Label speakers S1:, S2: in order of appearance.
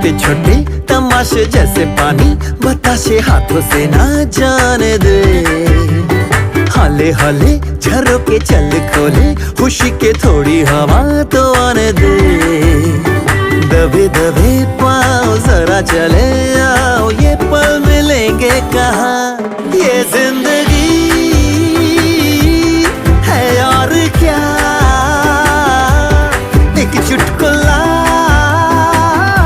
S1: छोटे छोटे तमाशे जैसे पानी बताशे हाथों से ना जाने दे। हाले हाले झरोके चल खोले, खुशी के थोड़ी हवा तो आने दे। दबे दबे पाँव जरा चले